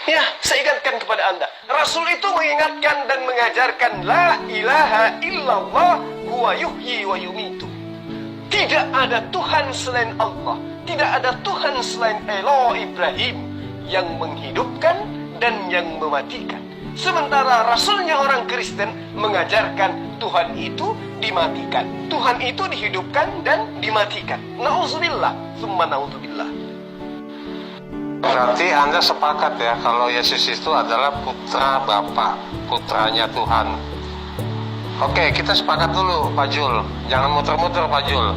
Ya, saya ingatkan kepada Anda. Rasul itu mengingatkan dan mengajarkan la ilaha illallah huwa yuhyi wa yumitu. Tidak ada Tuhan selain Allah. Tidak ada Tuhan selain Eloh Ibrahim yang menghidupkan dan yang mematikan. Sementara Rasulnya orang Kristen mengajarkan Tuhan itu dimatikan. Tuhan itu dihidupkan dan dimatikan. Na'udzubillah, summa na'udzubillah. Berarti Anda sepakat ya kalau Yesus itu adalah putra Bapa, putranya Tuhan. Oke, kita sepakat dulu Pak Jul. Jangan muter-muter Pak Jul.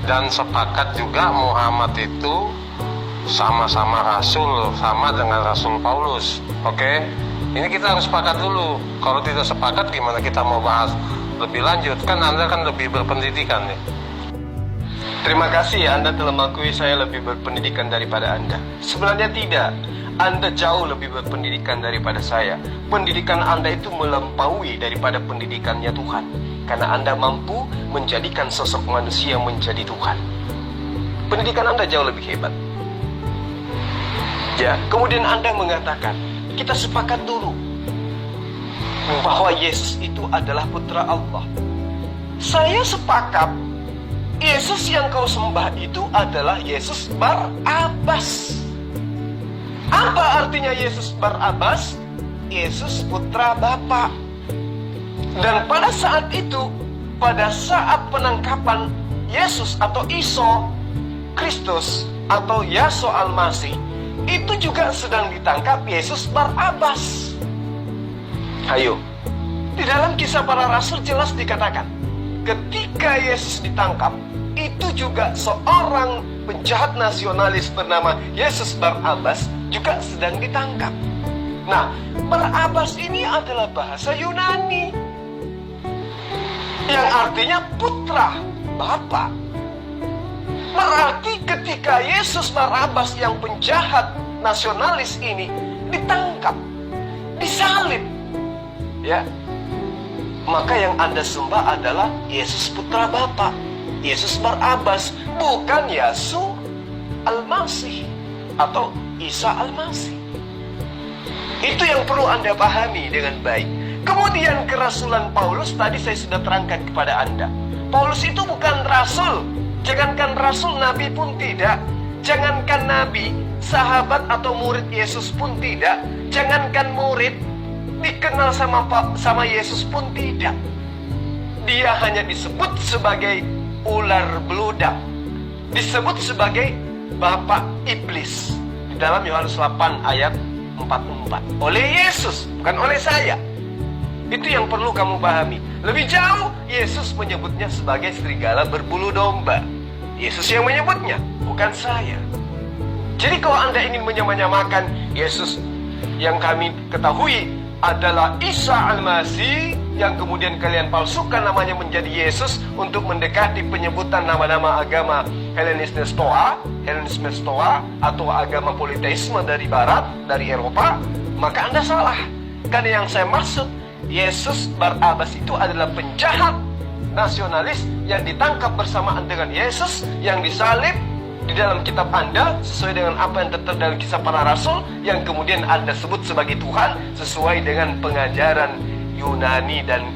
Dan sepakat juga Muhammad itu sama-sama Rasul, sama dengan Rasul Paulus. Oke, ini kita harus sepakat dulu. Kalau tidak sepakat gimana kita mau bahas lebih lanjut? Kan Anda kan lebih berpendidikan nih. Terima kasih Anda telah mengakui saya lebih berpendidikan daripada Anda. Sebenarnya tidak. Anda jauh lebih berpendidikan daripada saya. Pendidikan Anda itu melampaui daripada pendidikannya Tuhan. Karena Anda mampu menjadikan sosok manusia menjadi Tuhan. Pendidikan Anda jauh lebih hebat. Ya, kemudian Anda mengatakan, kita sepakat dulu bahwa Yesus itu adalah putra Allah. Saya sepakat Yesus yang kau sembah itu adalah Yesus Bar-Abbas. Apa artinya Yesus Bar-Abbas? Yesus putra Bapa. Dan pada saat itu, pada saat penangkapan Yesus atau Iso Kristus atau Yahshua Al-Masih, itu juga sedang ditangkap Yesus Bar-Abbas. Ayo, di dalam Kisah Para Rasul jelas dikatakan, ketika Yesus ditangkap, itu juga seorang penjahat nasionalis bernama Yesus Bar-Abbas juga sedang ditangkap. Nah, Bar-Abbas ini adalah bahasa Yunani yang artinya putra Bapa. Berarti ketika Yesus Bar-Abbas yang penjahat nasionalis ini ditangkap, disalib, ya, maka yang Anda sembah adalah Yesus putra Bapa, Yesus Bar-Abbas, bukan Yahshua Al-Masih atau Isa Al-Masih. Itu yang perlu Anda pahami dengan baik. Kemudian kerasulan Paulus tadi saya sudah terangkan kepada Anda. Paulus itu bukan rasul. Jangankan rasul, nabi pun tidak. Jangankan nabi, sahabat atau murid Yesus pun tidak. Jangankan murid, dikenal sama Yesus pun tidak. Dia hanya disebut sebagai ular beludak, disebut sebagai bapak iblis di dalam Yohanes 8 ayat 44 oleh Yesus, bukan oleh saya. Itu yang perlu kamu pahami. Lebih jauh, Yesus menyebutnya sebagai serigala berbulu domba. Yesus yang menyebutnya, bukan saya. Jadi kalau Anda ingin menyamakan Yesus yang kami ketahui adalah Isa Al-Masih, yang kemudian kalian palsukan namanya menjadi Yesus untuk mendekati penyebutan nama-nama agama Helenisme Stoa atau agama politeisme dari Barat, dari Eropa, maka Anda salah. Karena yang saya maksud, Yesus Bar-Abbas itu adalah penjahat nasionalis yang ditangkap bersamaan dengan Yesus yang disalib di dalam kitab Anda sesuai dengan apa yang tertera dalam Kisah Para Rasul, yang kemudian Anda sebut sebagai Tuhan sesuai dengan pengajaran Yunani dan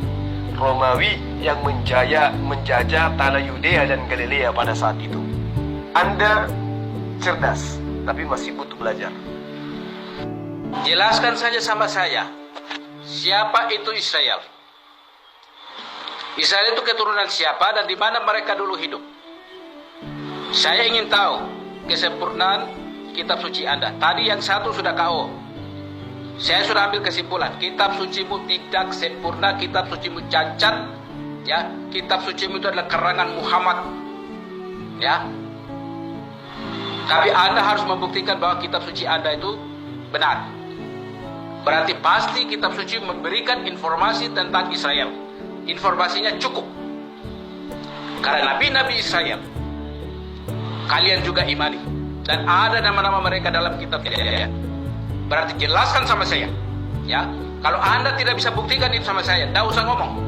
Romawi yang menjajah tanah Yudea dan Galilea pada saat itu. Anda cerdas, tapi masih butuh belajar. Jelaskan saja sama saya, siapa itu Israel? Israel itu keturunan siapa dan di mana mereka dulu hidup? Saya ingin tahu kesempurnaan kitab suci Anda. Tadi yang satu sudah KO. Saya sudah ambil kesimpulan, kitab sucimu tidak sempurna, kitab sucimu cacat, ya. Kitab sucimu itu adalah karangan Muhammad, ya. Tapi Anda harus membuktikan bahwa kitab suci Anda itu benar. Berarti pasti kitab suci memberikan informasi tentang Israel. Informasinya cukup. Karena nabi-nabi Israel kalian juga imani, dan ada nama-nama mereka dalam kitab ya. Berarti jelaskan sama saya, ya. Kalau Anda tidak bisa buktikan itu sama saya, tidak usah ngomong,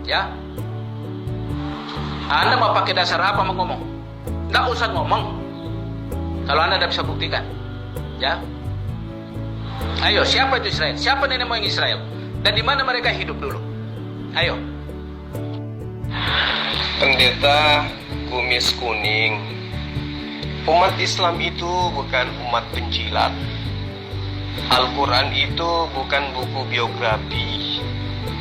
ya. Anda mau pakai dasar apa mau ngomong? Tidak usah ngomong kalau Anda tidak bisa buktikan, ya. Ayo, siapa itu Israel? Siapa nenek moyang Israel? Dan di mana mereka hidup dulu? Ayo. Pendeta kumis kuning, umat Islam itu bukan umat penjilat. Al-Quran itu bukan buku biografi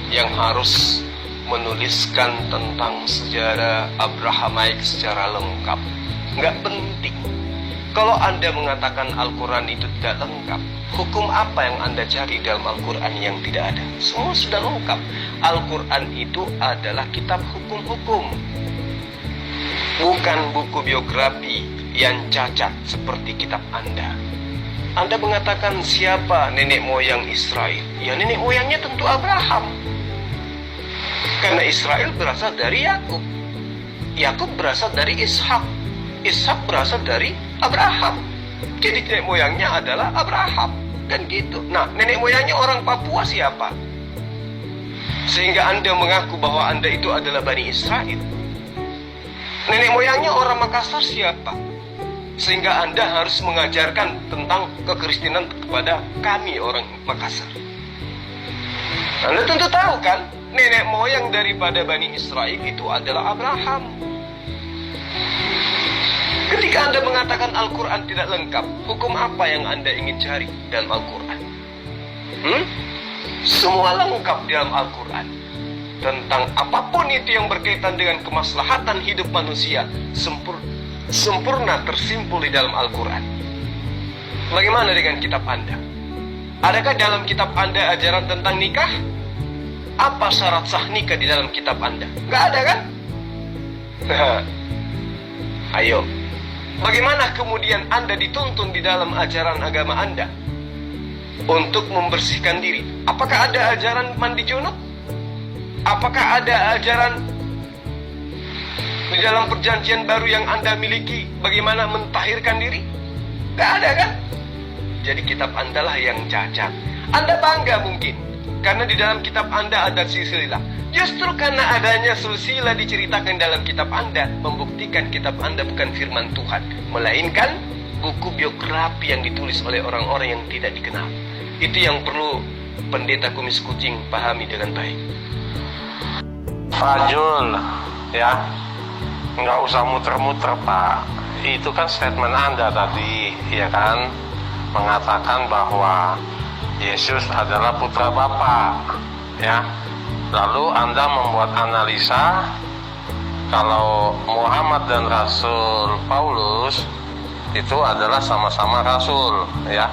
yang harus menuliskan tentang sejarah Abrahamaik secara lengkap. Nggak penting. Kalau Anda mengatakan Al-Quran itu tidak lengkap, hukum apa yang Anda cari dalam Al-Quran yang tidak ada? Semua sudah lengkap. Al-Quran itu adalah kitab hukum-hukum, bukan buku biografi yang cacat seperti kitab Anda. Anda mengatakan siapa nenek moyang Israel? Ya, nenek moyangnya tentu Abraham. Karena Israel berasal dari Yakub. Yakub berasal dari Ishak. Ishak berasal dari Abraham. Jadi nenek moyangnya adalah Abraham. Kan gitu. Nah, nenek moyangnya orang Papua siapa? Sehingga Anda mengaku bahwa Anda itu adalah Bani Israel. Nenek moyangnya orang Makassar siapa? Sehingga Anda harus mengajarkan tentang kekristenan kepada kami orang Makassar. Anda tentu tahu kan, nenek moyang daripada Bani Israel itu adalah Abraham. Ketika Anda mengatakan Al-Quran tidak lengkap, hukum apa yang Anda ingin cari dalam Al-Quran? Semua lengkap dalam Al-Quran. Tentang apapun itu yang berkaitan dengan kemaslahatan hidup manusia, sempurna tersimpul di dalam Al-Quran. Bagaimana dengan kitab Anda? Adakah dalam kitab Anda ajaran tentang nikah? Apa syarat sah nikah di dalam kitab Anda? Nggak ada kan? Ayo, bagaimana kemudian Anda dituntun di dalam ajaran agama Anda untuk membersihkan diri? Apakah ada ajaran mandi junub? Apakah ada ajaran di dalam perjanjian baru yang Anda miliki bagaimana mentahirkan diri? Nggak ada kan? Jadi kitab Anda lah yang cacat. Anda bangga mungkin karena di dalam kitab Anda ada silsilah. Justru karena adanya silsilah diceritakan dalam kitab Anda, membuktikan kitab Anda bukan firman Tuhan, melainkan buku biografi yang ditulis oleh orang-orang yang tidak dikenal. Itu yang perlu pendeta kumis kucing pahami dengan baik. Pak Jul, ya, nggak usah muter-muter Pak. Itu kan statement Anda tadi, ya kan, mengatakan bahwa Yesus adalah putra Bapa, ya. Lalu Anda membuat analisa kalau Muhammad dan Rasul Paulus itu adalah sama-sama Rasul, ya.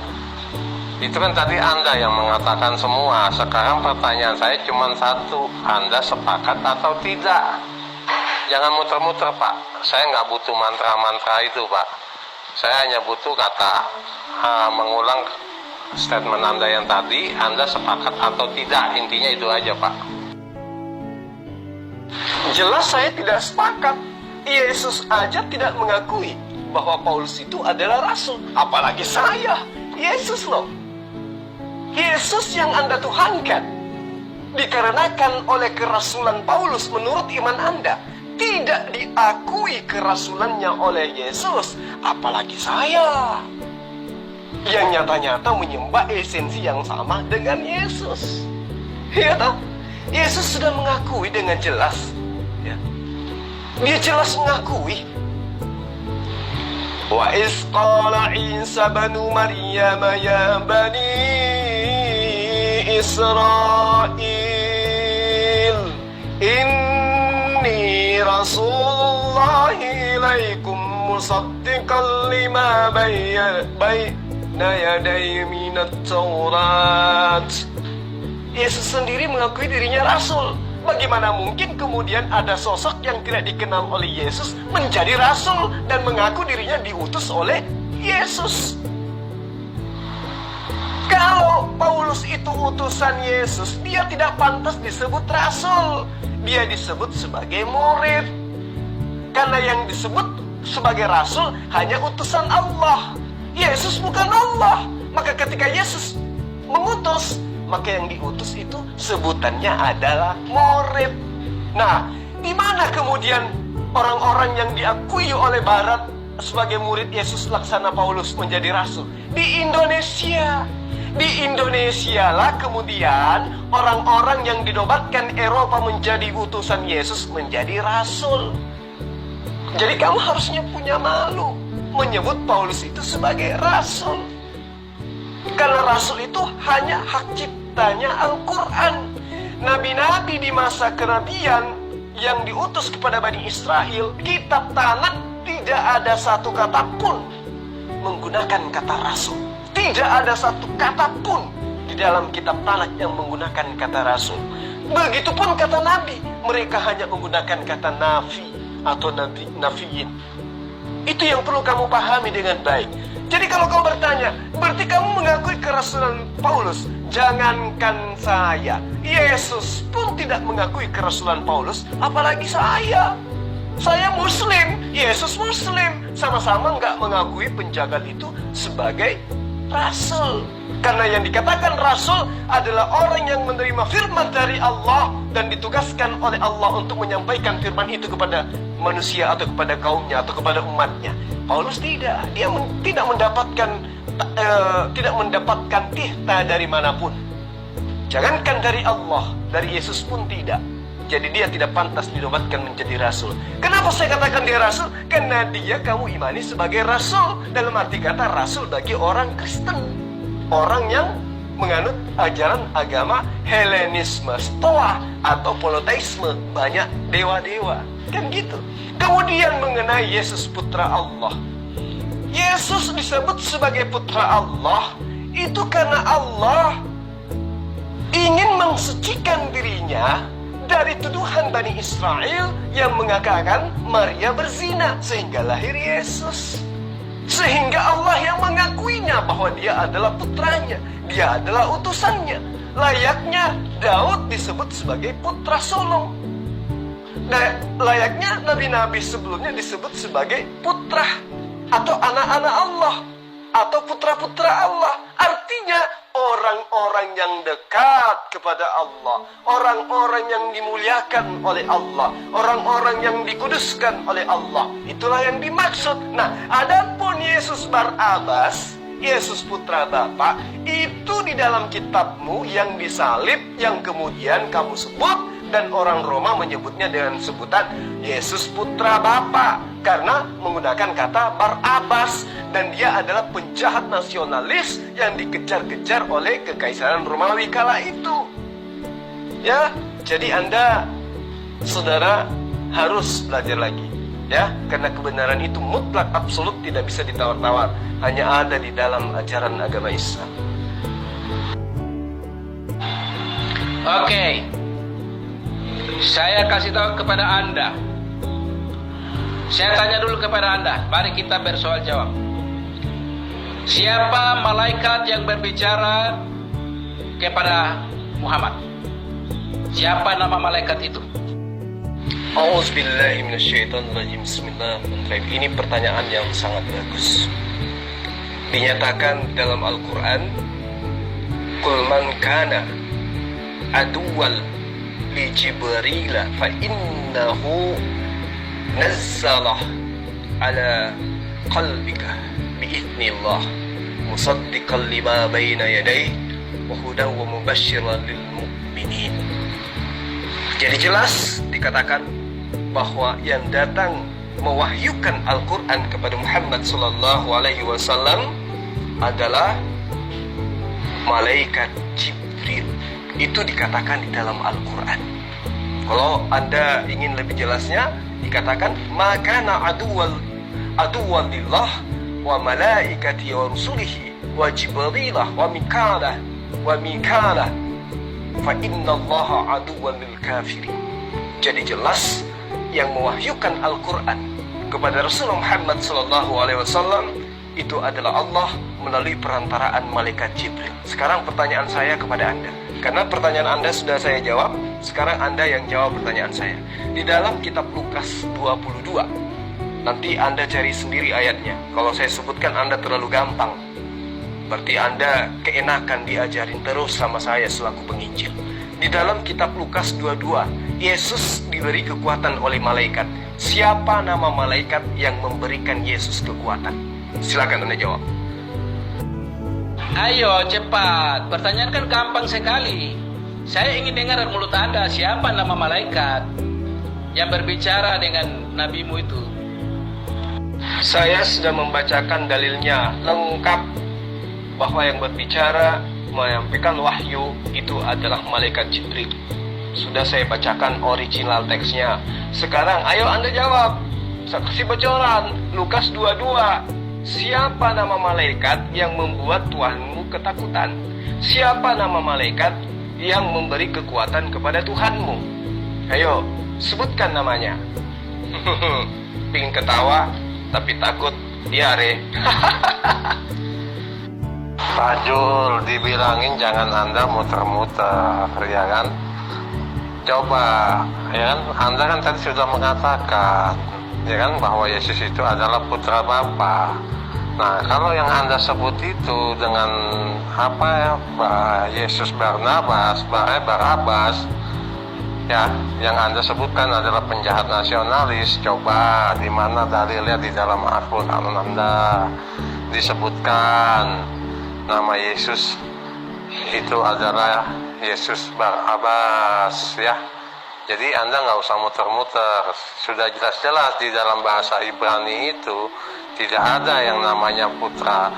Itu kan tadi Anda yang mengatakan semua. Sekarang pertanyaan saya cuma satu, Anda sepakat atau tidak? Jangan muter-muter Pak. Saya nggak butuh mantra-mantra itu Pak. Saya hanya butuh kata mengulang statement Anda yang tadi. Anda sepakat atau tidak? Intinya itu aja Pak. Jelas saya tidak sepakat. Yesus aja tidak mengakui bahwa Paulus itu adalah rasul. Apalagi saya. Yesus loh. Yesus yang Anda tuhankan. Dikarenakan oleh kerasulan Paulus menurut iman Anda tidak diakui kerasulannya oleh Yesus. Apalagi saya yang nyata-nyata menyembah esensi yang sama dengan Yesus. Ya toh? Yesus sudah mengakui dengan jelas, ya. Dia jelas mengakui. Wa iz qala Isa banu Maryam ya bani Israel inni rasulullah ilaikum musaddiqan lima bayna yaday minat Taurat. Yesus sendiri mengakui dirinya rasul. Bagaimana mungkin kemudian ada sosok yang tidak dikenal oleh Yesus menjadi rasul dan mengaku dirinya diutus oleh Yesus? Kalau Paulus itu utusan Yesus, dia tidak pantas disebut rasul. Dia disebut sebagai murid. Karena yang disebut sebagai rasul hanya utusan Allah. Yesus bukan Allah. Maka ketika Yesus mengutus, maka yang diutus itu sebutannya adalah murid. Nah, di mana kemudian orang-orang yang diakui oleh Barat sebagai murid Yesus laksana Paulus menjadi rasul? Di Indonesia. Di Indonesia lah kemudian orang-orang yang dinobatkan Eropa menjadi utusan Yesus menjadi rasul. Jadi kamu harusnya punya malu menyebut Paulus itu sebagai rasul. Karena rasul itu hanya hak ciptanya Al-Quran. Nabi-nabi di masa kenabian yang diutus kepada Bani Israel, kitab Tanakh tidak ada satu kata pun menggunakan kata rasul. Tidak ada satu kata pun di dalam kitab Tanakh yang menggunakan kata rasul. Begitupun kata nabi, mereka hanya menggunakan kata nafi atau nafiyin. Itu yang perlu kamu pahami dengan baik. Jadi kalau kau bertanya, berarti kamu mengakui kerasulan Paulus? Jangankan saya, Yesus pun tidak mengakui kerasulan Paulus, apalagi saya. Saya Muslim, Yesus Muslim. Sama-sama nggak mengakui penjagal itu sebagai rasul. Karena yang dikatakan rasul adalah orang yang menerima firman dari Allah dan ditugaskan oleh Allah untuk menyampaikan firman itu kepada manusia atau kepada kaumnya atau kepada umatnya. Paulus tidak, dia tidak mendapatkan titah dari manapun. Jangankan dari Allah, dari Yesus pun tidak. Jadi dia tidak pantas dinobatkan menjadi rasul. Kenapa saya katakan dia rasul? Karena dia kamu imani sebagai rasul. Dalam arti kata rasul bagi orang Kristen, orang yang menganut ajaran agama Helenisme, Stoa atau Polytheisme, banyak dewa-dewa. Kan gitu. Kemudian mengenai Yesus putra Allah. Yesus disebut sebagai putra Allah itu karena Allah ingin mensucikan dirinya dari tuduhan Bani Israel yang mengatakan Maria berzina sehingga lahir Yesus. Sehingga Allah yang mengakuinya bahwa dia adalah putranya, dia adalah utusannya. Layaknya Daud disebut sebagai putra sulung. Layaknya nabi-nabi sebelumnya disebut sebagai putra atau anak-anak Allah atau putra-putra Allah. Artinya orang-orang yang dekat kepada Allah, orang-orang yang dimuliakan oleh Allah, orang-orang yang dikuduskan oleh Allah. Itulah yang dimaksud. Nah, adapun Yesus Barabas, Yesus putra Bapa, itu di dalam kitabmu yang disalib, yang kemudian kamu sebut, dan orang Roma menyebutnya dengan sebutan Yesus putra Bapa karena menggunakan kata Barabas, dan dia adalah penjahat nasionalis yang dikejar-kejar oleh kekaisaran Romawi kala itu. Ya, jadi Anda saudara harus belajar lagi, ya, karena kebenaran itu mutlak absolut, tidak bisa ditawar-tawar, hanya ada di dalam ajaran agama Islam. Oke. Saya kasih tahu kepada Anda. Saya tanya dulu kepada Anda. Mari kita bersoal jawab. Siapa malaikat yang berbicara kepada Muhammad? Siapa nama malaikat itu? A'udzubillahi minasyaitonirrajim. Bismillahirrahmanirrahim. Ini pertanyaan yang sangat bagus. Dinyatakan dalam Al-Quran, Qul man kana aduwal li Jibril fa innahu nazzalah ala qalbika bi'idznillah musaddiqan lima baina yadayhi wa hudan wa mubasysyiran lil mu'minin. Jadi jelas dikatakan bahwa yang datang mewahyukan Al-Quran kepada Muhammad sallallahu alaihi wasallam adalah malaikat Jibril. Itu dikatakan di dalam Al-Quran. Kalau Anda ingin lebih jelasnya, dikatakan makana aduwal lillah wa malaikati wa rusulihi wa jibrilah wa mikala fa innallaha aduwal lil kafirin. Jadi jelas yang mewahyukan Al-Quran kepada Rasulullah Muhammad SAW itu adalah Allah melalui perantaraan malaikat Jibril. Sekarang pertanyaan saya kepada Anda, karena pertanyaan Anda sudah saya jawab, sekarang Anda yang jawab pertanyaan saya. Di dalam kitab Lukas 22, nanti Anda cari sendiri ayatnya. Kalau saya sebutkan Anda terlalu gampang, berarti Anda keenakan diajarin terus sama saya selaku penginjil. Di dalam kitab Lukas 22, Yesus diberi kekuatan oleh malaikat. Siapa nama malaikat yang memberikan Yesus kekuatan? Silakan Anda jawab. Ayo cepat, pertanyaan kan gampang sekali. Saya ingin dengar dari mulut Anda siapa nama malaikat yang berbicara dengan nabimu itu. Saya sudah membacakan dalilnya lengkap bahwa yang berbicara menyampaikan wahyu itu adalah malaikat Jibril. Sudah saya bacakan original teksnya. Sekarang ayo Anda jawab. Saya kasih bocoran. Lukas 22. Siapa nama malaikat yang membuat Tuhanmu ketakutan? Siapa nama malaikat yang memberi kekuatan kepada Tuhanmu? Ayo, sebutkan namanya. Pingin ketawa, tapi takut diare. Pak Jul, dibilangin jangan Anda muter-muter, ya kan? Coba, ya kan? Anda kan tadi sudah mengatakan, ya kan, bahwa Yesus itu adalah putra Bapa. Nah, kalau yang Anda sebut itu dengan apa ya, Yesus Barnabas, Barabas, ya, yang Anda sebutkan adalah penjahat nasionalis. Coba di mana dalilnya di dalam Al-Quran Anda disebutkan nama Yesus itu adalah Yesus Barabas, ya. Jadi Anda nggak usah muter-muter. Sudah jelas-jelas di dalam bahasa Ibrani itu tidak ada yang namanya putra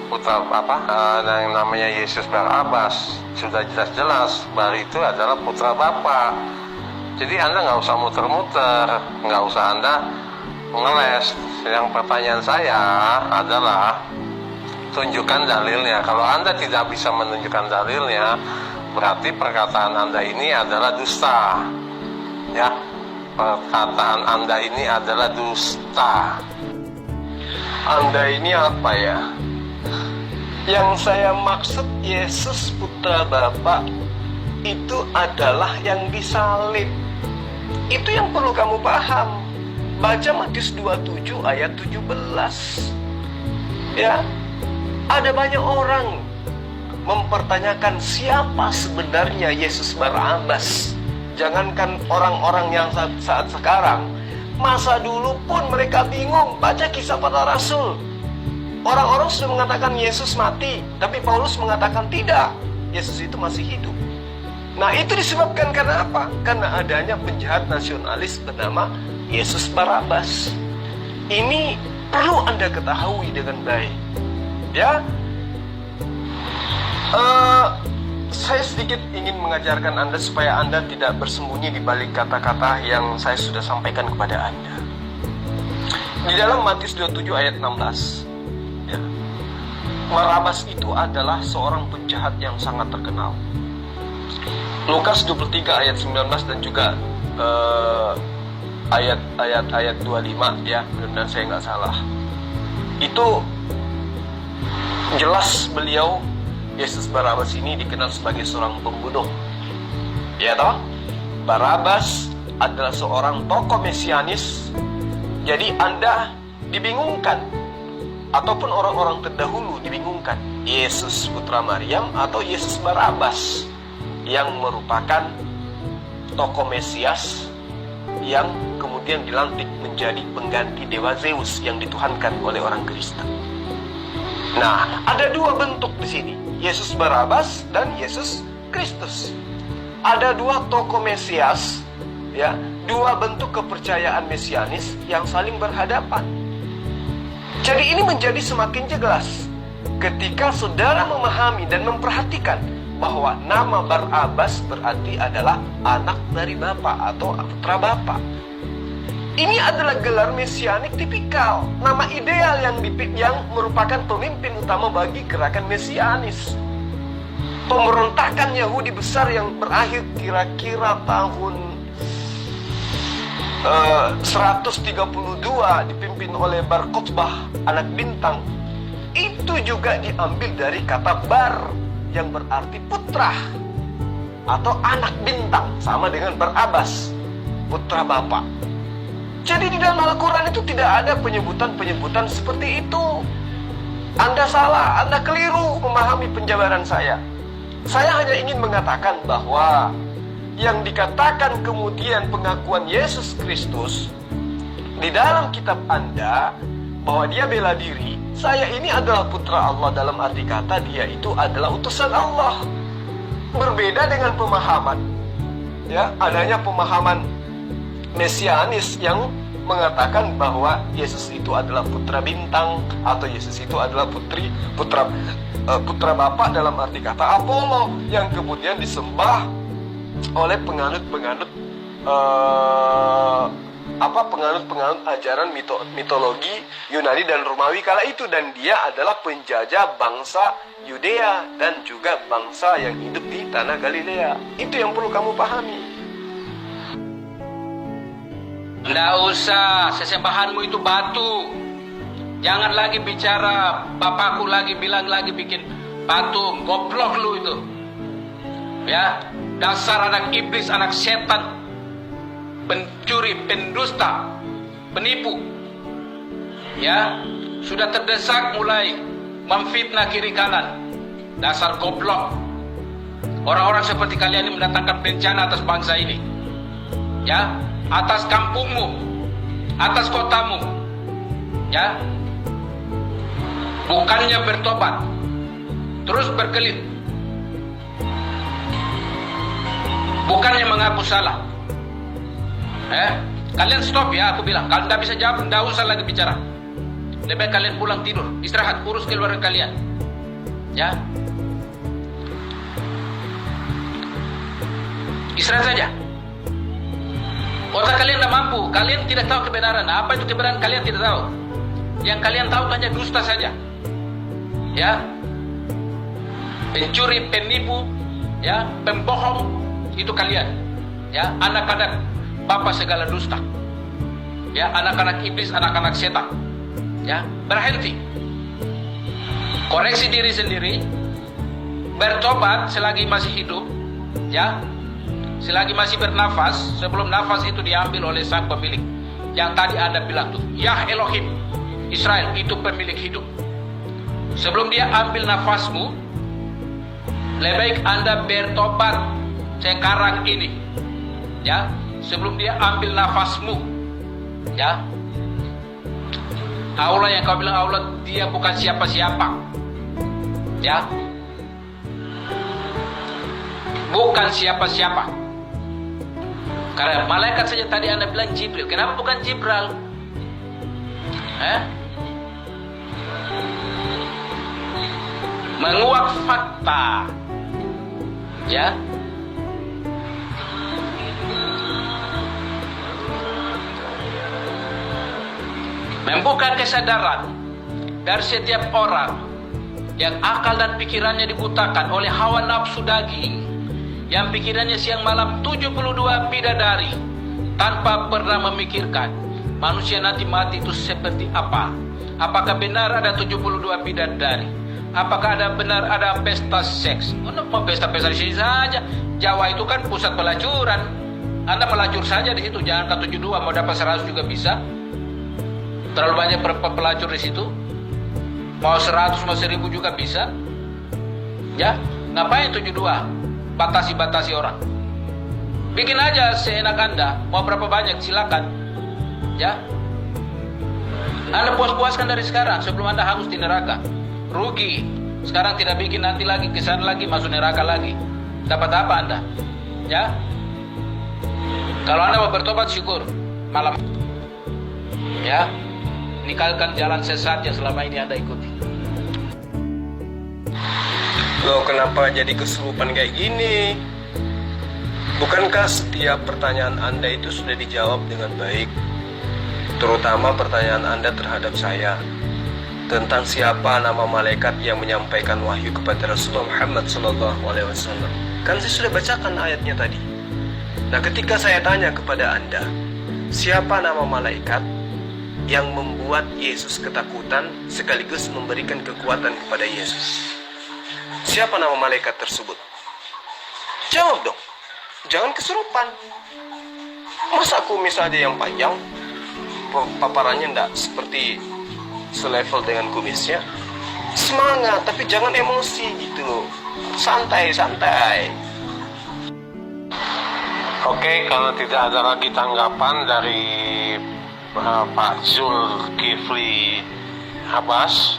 yang namanya Yesus Barabas. Sudah jelas-jelas bahwa itu adalah putra Bapa. Jadi Anda nggak usah muter-muter, nggak usah Anda ngeles. Yang pertanyaan saya adalah tunjukkan dalilnya. Kalau Anda tidak bisa menunjukkan dalilnya, berarti perkataan Anda ini adalah dusta. Ya, perkataan Anda ini adalah dusta. Anda ini apa ya? Yang saya maksud Yesus putra Bapa itu adalah yang disalib. Itu yang perlu kamu paham. Baca Matius 27 ayat 17. Ya, ada banyak orang mempertanyakan siapa sebenarnya Yesus Barabas. Jangankan orang-orang yang saat sekarang, masa dulu pun mereka bingung. Baca kisah para rasul. Orang-orang sudah mengatakan Yesus mati, tapi Paulus mengatakan tidak, Yesus itu masih hidup. Nah, itu disebabkan karena apa? Karena adanya penjahat nasionalis bernama Yesus Barabas. Ini perlu Anda ketahui dengan baik. Ya, saya sedikit ingin mengajarkan Anda supaya Anda tidak bersembunyi di balik kata-kata yang saya sudah sampaikan kepada Anda. Di dalam Matius 27 ayat 16, ya, Barabas itu adalah seorang penjahat yang sangat terkenal. Lukas 23 ayat 19 dan juga ayat 25, ya, mudah-mudahan saya nggak salah. Itu jelas beliau Yesus Barabas ini dikenal sebagai seorang pembunuh. Ya toh? Barabas adalah seorang tokoh mesianis. Jadi Anda dibingungkan, ataupun orang-orang terdahulu dibingungkan, Yesus putra Maryam atau Yesus Barabas, yang merupakan tokoh Mesias yang kemudian dilantik menjadi pengganti dewa Zeus yang dituhankan oleh orang Kristen. Nah, ada dua bentuk di sini, Yesus Barabas dan Yesus Kristus. Ada dua tokoh Mesias, ya, dua bentuk kepercayaan mesianis yang saling berhadapan. Jadi ini menjadi semakin jelas ketika saudara memahami dan memperhatikan bahwa nama Barabas berarti adalah anak dari Bapa atau putra Bapa. Ini adalah gelar mesianik tipikal, nama ideal yang merupakan pemimpin utama bagi gerakan mesianis. Pemberontakan Yahudi besar yang berakhir kira-kira tahun 132 dipimpin oleh Bar Kokhbah, anak bintang. Itu juga diambil dari kata bar yang berarti putra atau anak bintang, sama dengan Barabas, putra Bapa. Jadi di dalam Al-Quran itu tidak ada penyebutan-penyebutan seperti itu. Anda salah, Anda keliru memahami penjabaran saya. Saya hanya ingin mengatakan bahwa yang dikatakan kemudian pengakuan Yesus Kristus di dalam kitab Anda bahwa dia bela diri, saya ini adalah putra Allah dalam arti kata dia itu adalah utusan Allah. Berbeda dengan pemahaman, ya, adanya pemahaman mesianis yang mengatakan bahwa Yesus itu adalah putra bintang atau Yesus itu adalah putra Bapa dalam arti kata Apollo yang kemudian disembah oleh penganut-penganut penganut ajaran mitologi Yunani dan Romawi kala itu, dan dia adalah penjajah bangsa Yudea dan juga bangsa yang hidup di tanah Galilea. Itu yang perlu kamu pahami. Nggak usah, sesembahanmu itu batu. Jangan lagi bicara, bapakku lagi bilang lagi bikin patung, goblok lu itu. Ya, dasar anak iblis, anak setan, pencuri, pendusta, penipu. Ya, sudah terdesak mulai memfitnah kiri kanan. Dasar goblok. Orang-orang seperti kalian ini mendatangkan bencana atas bangsa ini. Ya, atas kampungmu, atas kotamu. Ya. Bukannya bertobat, terus berkelit. Bukannya mengaku salah. Kalian stop ya, aku bilang. Kalau tidak bisa jawab, tidak usah lagi bicara. Lebih baik kalian pulang tidur, istirahat, urus keluarga kalian. Ya, istirahat saja. Otak kalian tidak mampu, kalian tidak tahu kebenaran. Apa itu kebenaran kalian tidak tahu. Yang kalian tahu hanya dusta saja. Ya, pencuri, penipu, ya, pembohong, itu kalian. Ya, anak-anak bapa segala dusta. Ya, anak-anak iblis, anak-anak setan. Ya, berhenti. Koreksi diri sendiri. Bertobat selagi masih hidup. Ya, selagi masih bernafas, sebelum nafas itu diambil oleh sang pemilik. Yang tadi Anda bilang tuh, Yah Elohim Israel itu pemilik hidup. Sebelum dia ambil nafasmu, lebih baik Anda bertobat sekarang ini. Ya, sebelum dia ambil nafasmu. Ya. Allah yang kau bilang Allah, dia bukan siapa-siapa. Ya. Bukan siapa-siapa. Karena malaikat saja tadi Anda bilang Jibril. Kenapa bukan Jibril? Menguak fakta. Ya. Membuka kesadaran dari setiap orang yang akal dan pikirannya dibutakan oleh hawa nafsu daging, yang pikirannya siang malam 72 bidadari tanpa pernah memikirkan manusia nanti mati itu seperti apa. Apakah benar ada 72 bidadari? Apakah benar ada pesta seks? Mau pesta-pesta di sini saja. Jawa itu kan pusat pelacuran. Anda melacur saja di situ, jangan ke 72, mau dapat 100 juga bisa. Terlalu banyak pelacur di situ. Mau 100, mau 1000 juga bisa. Ya, ngapain 72? Batasi-batasi orang. Bikin aja seenak Anda. Mau berapa banyak silakan. Ya. Anda puas-puaskan dari sekarang sebelum Anda hangus di neraka. Rugi. Sekarang tidak bikin, nanti lagi kesana lagi masuk neraka lagi. Dapat apa Anda? Ya. Kalau Anda mau bertobat syukur. Malam. Ya. Ninggalkan jalan sesat yang selama ini Anda ikuti. Loh, kenapa jadi kesurupan kayak gini? Bukankah setiap pertanyaan Anda itu sudah dijawab dengan baik? Terutama pertanyaan Anda terhadap saya tentang siapa nama malaikat yang menyampaikan wahyu kepada Rasulullah Muhammad SAW. Kan saya sudah bacakan ayatnya tadi. Nah, ketika saya tanya kepada Anda, siapa nama malaikat yang membuat Yesus ketakutan sekaligus memberikan kekuatan kepada Yesus? Siapa nama malaikat tersebut? Jawab dong. Jangan kesurupan. Masa kumis saja yang panjang, paparannya enggak seperti selevel dengan kumisnya? Semangat, tapi jangan emosi gitu loh. Santai-santai. Oke, kalau tidak ada lagi tanggapan dari Pak Zulkifli Abbas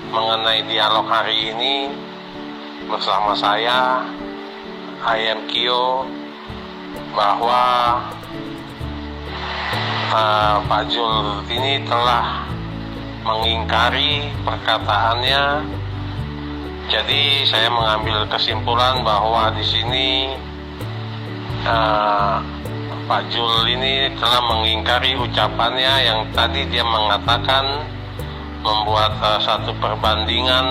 mengenai dialog hari ini bersama saya, IM Kio, bahwa Pak Jul ini telah mengingkari perkataannya. Jadi saya mengambil kesimpulan bahwa di sini Pak Jul ini telah mengingkari ucapannya yang tadi dia mengatakan membuat satu perbandingan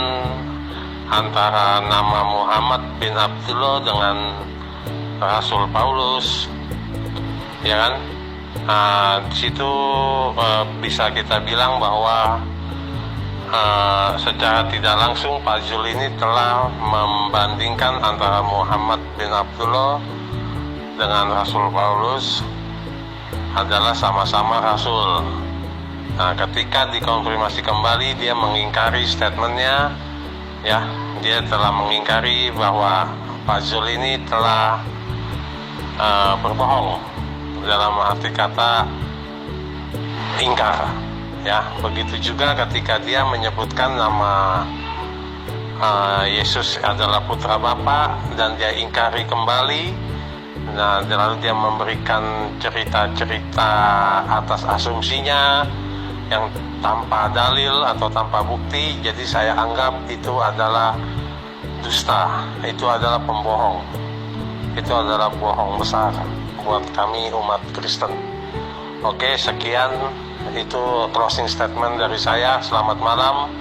antara nama Muhammad bin Abdullah dengan Rasul Paulus, ya kan? Di situ bisa kita bilang bahwa secara tidak langsung Pak Jul ini telah membandingkan antara Muhammad bin Abdullah dengan Rasul Paulus adalah sama-sama Rasul. Nah, ketika dikonfirmasi kembali, dia mengingkari statementnya, ya, dia telah mengingkari bahwa Pak Jul ini telah berbohong dalam arti kata ingkar. Ya, begitu juga ketika dia menyebutkan nama Yesus adalah putra Bapa dan dia ingkari kembali. Nah, lalu dia memberikan cerita-cerita atas asumsinya yang tanpa dalil atau tanpa bukti. Jadi saya anggap itu adalah dusta, itu adalah pembohong, itu adalah bohong besar buat kami umat Kristen. Oke, sekian. Itu closing statement dari saya. Selamat malam,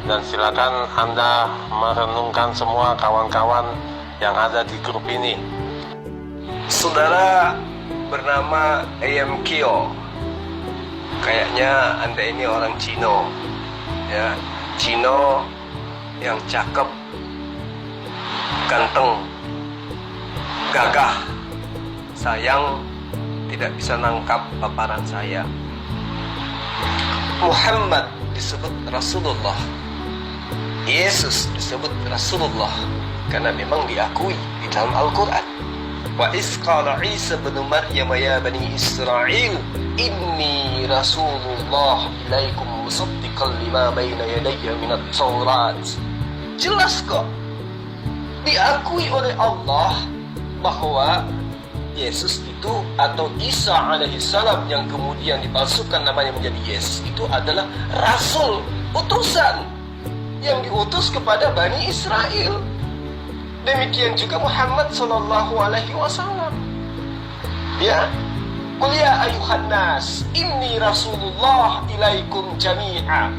dan silakan Anda merenungkan semua kawan-kawan yang ada di grup ini. Saudara bernama AM Kyo, kayaknya Anda ini orang Cino, ya, Cino yang cakep, ganteng, gagah. Sayang tidak bisa nangkap paparan saya. Muhammad disebut Rasulullah, Yesus disebut Rasulullah karena memang diakui di dalam Al-Quran. Wa iz qala Isa bin Maryam ya bani Israel inni Rasulullah ilaikum musaddiqan lima baina yadayya minat Taurat. Jelas kok diakui oleh Allah bahwa Yesus itu atau Isa alaihissalam yang kemudian dipalsukan namanya menjadi Yesus itu adalah Rasul, utusan yang diutus kepada Bani Israel. Demikian juga Muhammad sallallahu alaihi wasallam. Ya, qul ya ayuhan nas inni rasulullah ilaikum jami'a.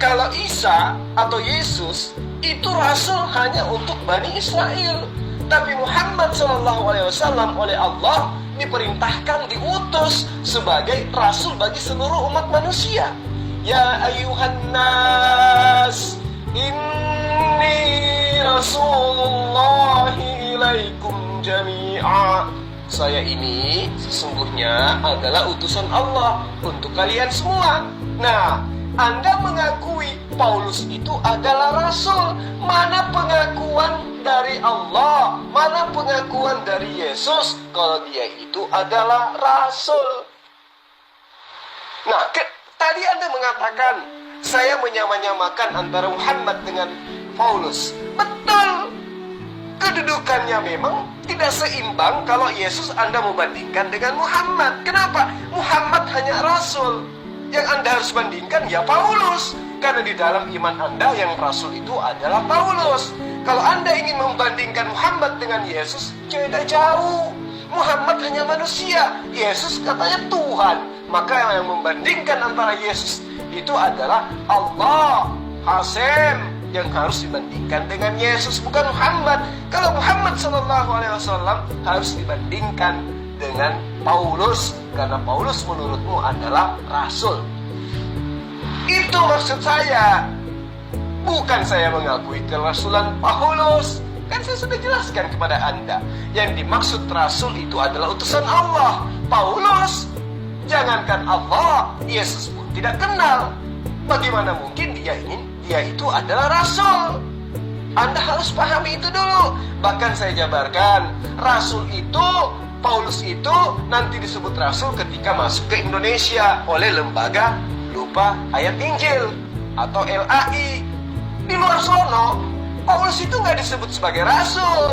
Kalau Isa atau Yesus itu rasul hanya untuk Bani Israel. Tapi Muhammad SAW oleh Allah diperintahkan, diutus sebagai rasul bagi seluruh umat manusia. Ya ayuhan nas inni rasulullah ilaikum jami'a. Saya ini sesungguhnya adalah utusan Allah untuk kalian semua. Nah, Anda mengakui Paulus itu adalah rasul. Mana pengakuan dari Allah, mana pengakuan dari Yesus kalau dia itu adalah rasul? Nah, tadi Anda mengatakan saya menyamakan antara Muhammad dengan Paulus. Betul. Kedudukannya memang tidak seimbang kalau Yesus Anda membandingkan dengan Muhammad. Kenapa? Muhammad hanya rasul. Yang Anda harus bandingkan ya Paulus. Karena di dalam iman Anda yang rasul itu adalah Paulus. Kalau Anda ingin membandingkan Muhammad dengan Yesus, beda jauh. Muhammad hanya manusia, Yesus katanya Tuhan. Maka yang membandingkan antara Yesus itu adalah Allah, Hasem, yang harus dibandingkan dengan Yesus, bukan Muhammad. Kalau Muhammad SAW harus dibandingkan dengan Paulus, karena Paulus menurutmu adalah rasul. Itu maksud saya. Bukan saya mengakui kerasulan Paulus. Kan saya sudah jelaskan kepada Anda. Yang dimaksud rasul itu adalah utusan Allah. Paulus, jangankan Allah, Yesus pun tidak kenal. Bagaimana mungkin dia itu adalah rasul? Anda harus pahami itu dulu. Bahkan saya jabarkan, rasul itu, Paulus itu nanti disebut rasul ketika masuk ke Indonesia oleh lembaga lupa ayat Injil. atau LAI. Di luar sono, Paulus itu nggak disebut sebagai rasul.